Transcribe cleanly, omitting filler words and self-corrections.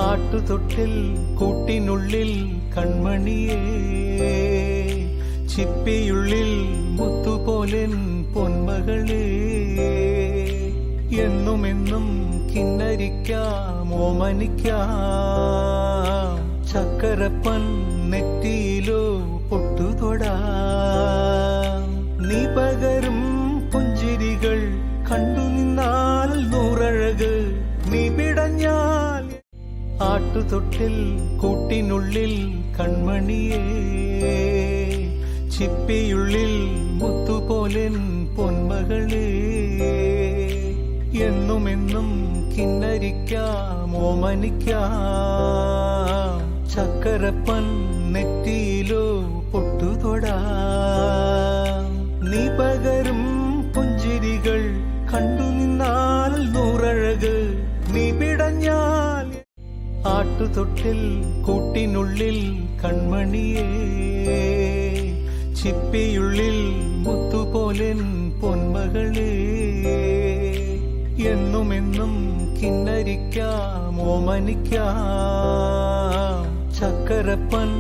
ആട്ടുതൊട്ടിൽ കൂട്ടിനുള്ളിൽ കൺമണിയേ, ചിപ്പിയുള്ളിൽ മുത്തുപോലെൻ പൊന്മകളേ, എന്നുമെന്നും കിന്നരിക്കാം ഓമനിക്കാം, ചക്കരപ്പൻ നെറ്റിയിലോ പൊട്ടുതൊടാം. നീ പകരും പുഞ്ചിരികൾ കണ്ടു നിന്നാൽ നൂറഴക്, നീ പിടഞ്ഞാൽ. ആട്ടുതൊട്ടിൽ കൂട്ടിനുള്ളിൽ കൺമണിയേ, ചിപ്പിയുള്ളിൽ മുത്തുപോലെൻ പൊന്മകളേ, എന്നുമെന്നും കിന്നരിക്കാം ഓമനിക്കാം, ചക്കരപ്പൻ നെറ്റിയിലോ പൊട്ടുതൊടാം. നീ പകരും പുഞ്ചിരികൾ കണ്ടു നിന്നാൽ നൂറഴക്, നീ പിടഞ്ഞാൽ. ആട്ടുതൊട്ടിൽ കൂട്ടിനുള്ളിൽ കൺമണിയേ, ചിപ്പിയുള്ളിൽ മുത്തുപോലെൻ പൊന്മകളേ, എന്നുമെന്നും കിന്നരിക്കാം ഓമനിക്കാം, ചക്കരപ്പൻ